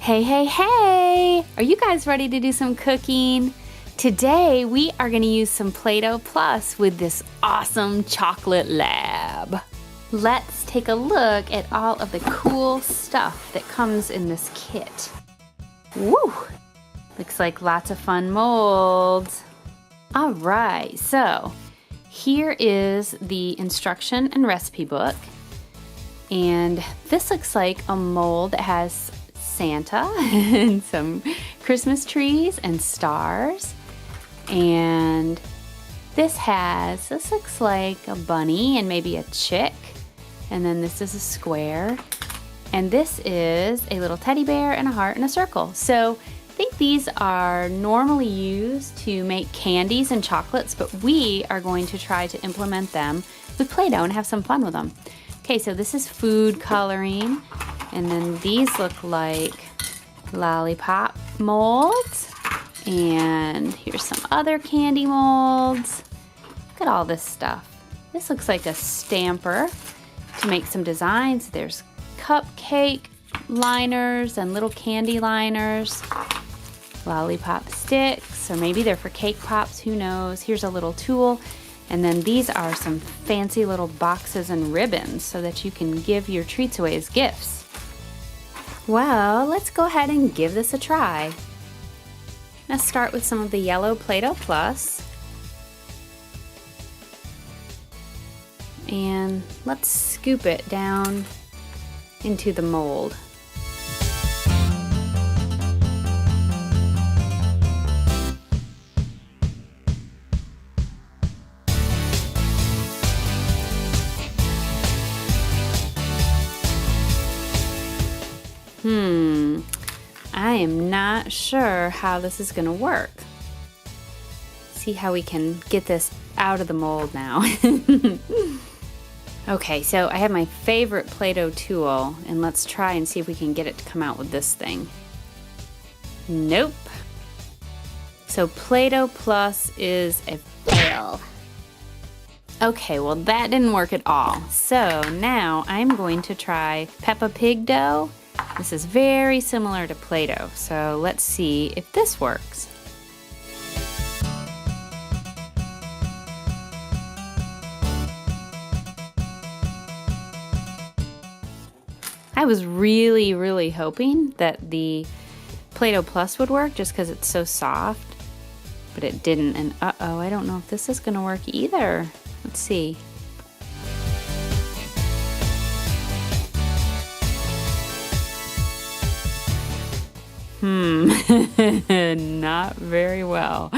Hey, hey, hey! Are you guys ready to do some cooking? Today we are going to use some Play-Doh Plus with this awesome chocolate lab. Let's take a look at all of the cool stuff that comes in this kit. Woo! Looks like lots of fun molds. All right, so here is the instruction and recipe book. And this looks like a mold that has Santa and some Christmas trees and stars. And this looks like a bunny and maybe a chick. And then this is a square. And this is a little teddy bear and a heart and a circle. So I think these are normally used to make candies and chocolates, but we are going to try to implement them with Play-Doh and have some fun with them. Okay, so this is food coloring, and then these look like lollipop molds, and here's some other candy molds. Look at all this stuff. This looks like a stamper to make some designs. There's cupcake liners and little candy liners, lollipop sticks, or maybe they're for cake pops, who knows. Here's a little tool. And then these are some fancy little boxes and ribbons so that you can give your treats away as gifts. Well, let's go ahead and give this a try. Let's start with some of the yellow Play-Doh Plus. And let's scoop it down into the mold. I am not sure how this is going to work. See how we can get this out of the mold now. Okay, so I have my favorite Play-Doh tool, and let's try and see if we can get it to come out with this thing. Nope. So Play-Doh Plus is a fail. Okay, well that didn't work at all. So now I'm going to try Peppa Pig dough. This is very similar to Play-Doh, so let's see if this works. I was really hoping that the Play-Doh Plus would work just because it's so soft, but it didn't, and uh-oh, I don't know if this is going to work either. Let's see. Not very well.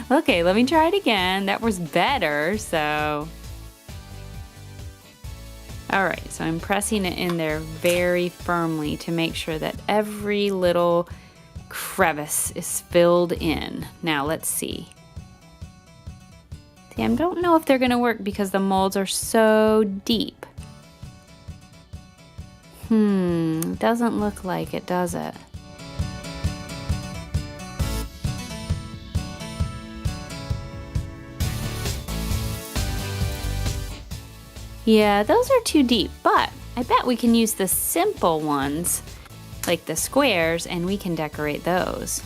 Okay, let me try it again. That was better, so. All right, so I'm pressing it in there very firmly to make sure that every little crevice is filled in. Now, let's see. See, I don't know if they're gonna work because the molds are so deep. Doesn't look like it, does it? Yeah, those are too deep, but I bet we can use the simple ones, like the squares, and we can decorate those.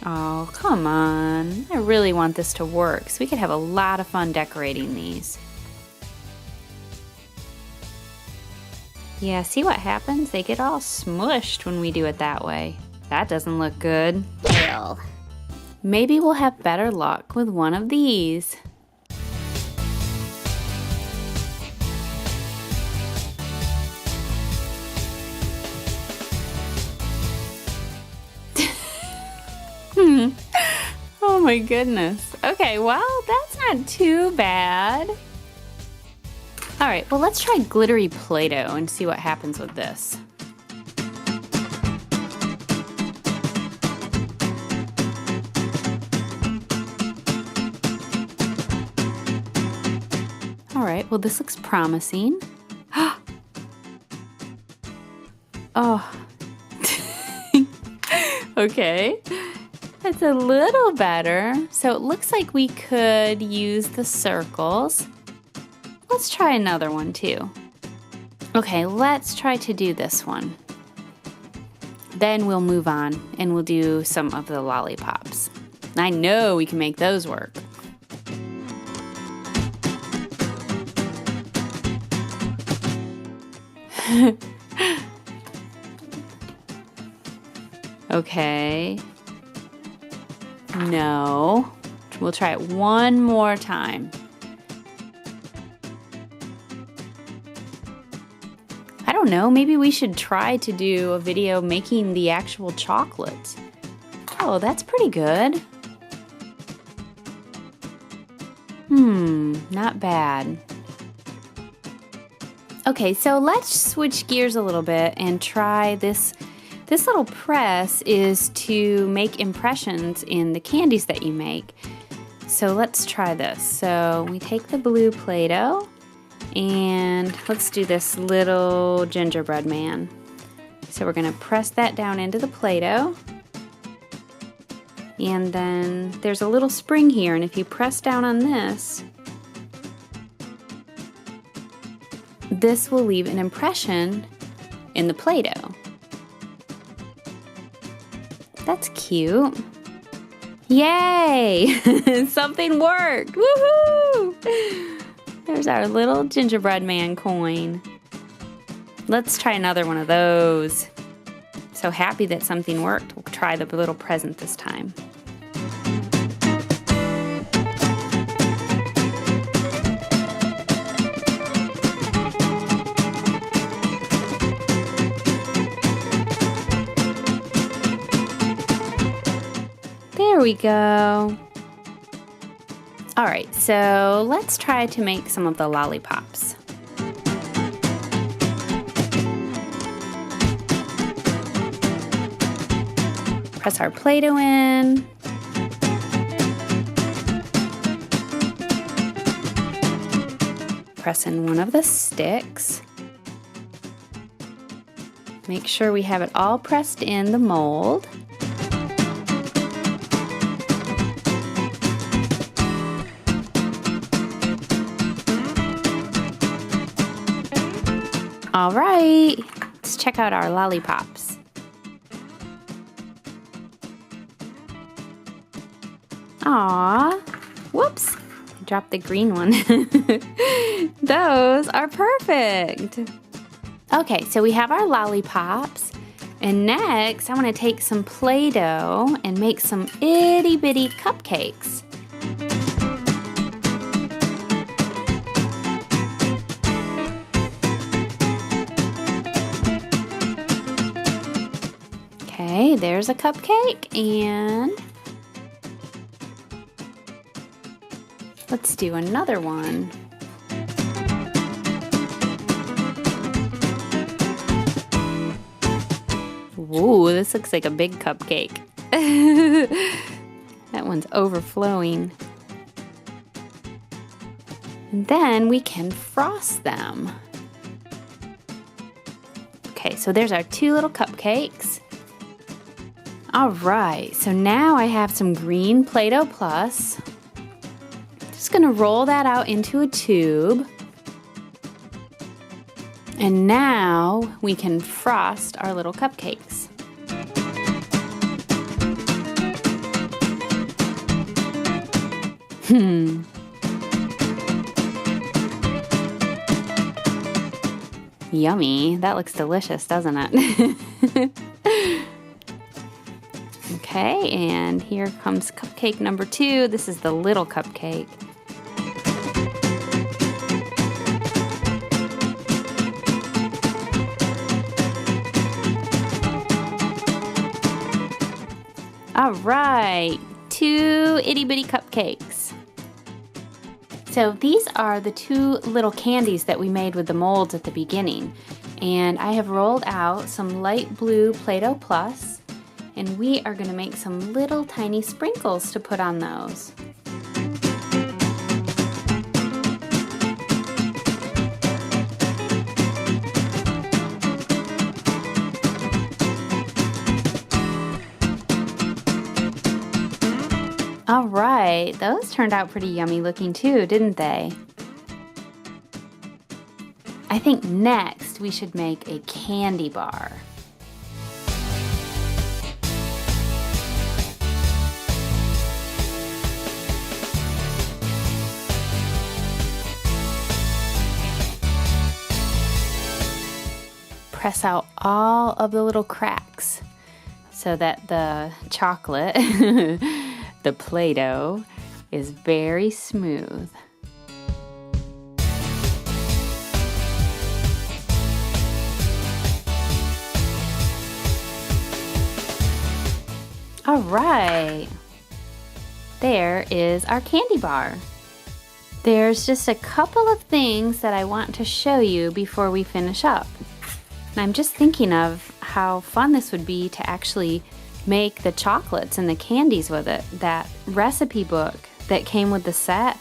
Oh, come on. I really want this to work, so we could have a lot of fun decorating these. Yeah, see what happens? They get all smushed when we do it that way. That doesn't look good. Ew. Maybe we'll have better luck with one of these. Oh my goodness. Okay, well, that's not too bad. All right, well, let's try glittery Play-Doh and see what happens with this. All right, well, this looks promising. Oh. Okay. It's a little better. So it looks like we could use the circles Let's try another one too. Okay, let's try to do this one. Then we'll move on and we'll do some of the lollipops. I know we can make those work. Okay. No. We'll try it one more time. I don't know, maybe we should try to do a video making the actual chocolates. Oh, that's pretty good. Not bad. Okay, so let's switch gears a little bit and try this. This little press is to make impressions in the candies that you make. So let's try this. So we take the blue Play-Doh and let's do this little gingerbread man. So we're gonna press that down into the Play-Doh. And then there's a little spring here, and if you press down on this, this will leave an impression in the Play-Doh. That's cute. Yay! Something worked! Woohoo! There's our little gingerbread man coin. Let's try another one of those. So happy that something worked. We'll try the little present this time. There we go. All right, so let's try to make some of the lollipops. Press our Play-Doh in. Press in one of the sticks. Make sure we have it all pressed in the mold. All right, let's check out our lollipops. Aw, whoops, I dropped the green one. Those are perfect. Okay, so we have our lollipops, and next I want to take some Play-Doh and make some itty bitty cupcakes. Okay, there's a cupcake, and let's do another one. Ooh, this looks like a big cupcake. That one's overflowing. And then we can frost them. Okay, so there's our two little cupcakes. All right, so now I have some green Play-Doh Plus. Just gonna roll that out into a tube. And now we can frost our little cupcakes. Yummy, that looks delicious, doesn't it? Okay, and here comes cupcake number 2. This is the little cupcake. All right, 2 itty bitty cupcakes. So these are the 2 little candies that we made with the molds at the beginning. And I have rolled out some light blue Play-Doh Plus, and we are gonna make some little tiny sprinkles to put on those. All right, those turned out pretty yummy looking too, didn't they? I think next we should make a candy bar. Press out all of the little cracks so that the chocolate, the Play-Doh, is very smooth. All right, there is our candy bar. There's just a couple of things that I want to show you before we finish up. And I'm just thinking of how fun this would be to actually make the chocolates and the candies with it. That recipe book that came with the set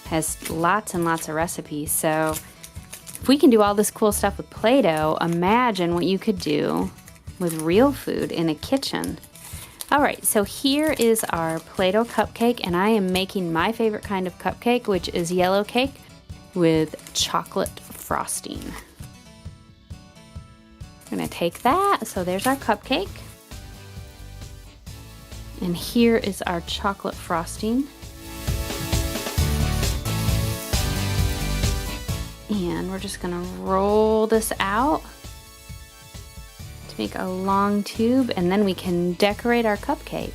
has lots and lots of recipes. So if we can do all this cool stuff with Play-Doh, imagine what you could do with real food in a kitchen. All right, so here is our Play-Doh cupcake, and I am making my favorite kind of cupcake, which is yellow cake with chocolate frosting. I'm gonna take that, so there's our cupcake. And here is our chocolate frosting. And we're just gonna roll this out to make a long tube, and then we can decorate our cupcake.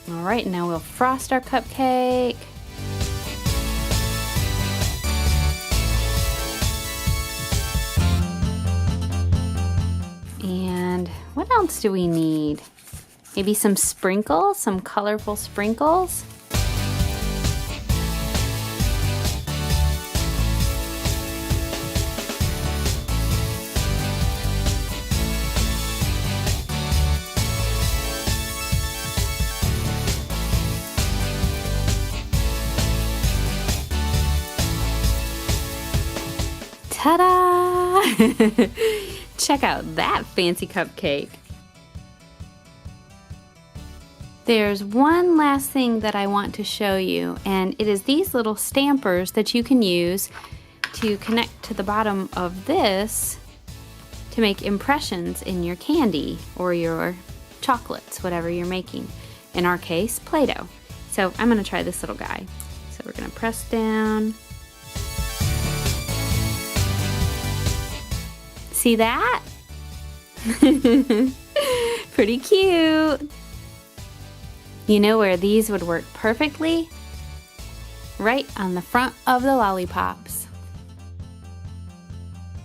All right, now we'll frost our cupcake. And what else do we need? Maybe some sprinkles, some colorful sprinkles. Ta-da! Check out that fancy cupcake. There's one last thing that I want to show you, and it is these little stampers that you can use to connect to the bottom of this to make impressions in your candy or your chocolates, whatever you're making. In our case, Play-Doh. So I'm gonna try this little guy. So we're gonna press down. See that? Pretty cute. You know where these would work perfectly? Right on the front of the Lollipops.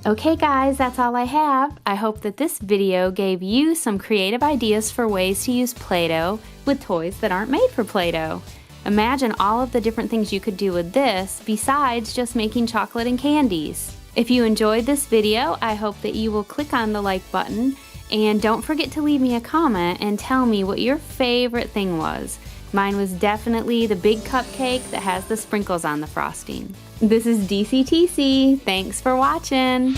Okay guys, that's all I have. I hope that this video gave you some creative ideas for ways to use Play-Doh with toys that aren't made for Play-Doh. Imagine all of the different things you could do with this besides just making chocolate and candies. If you enjoyed this video, I hope that you will click on the like button, and don't forget to leave me a comment and tell me what your favorite thing was. Mine was definitely the big cupcake that has the sprinkles on the frosting. This is DCTC. Thanks for watching.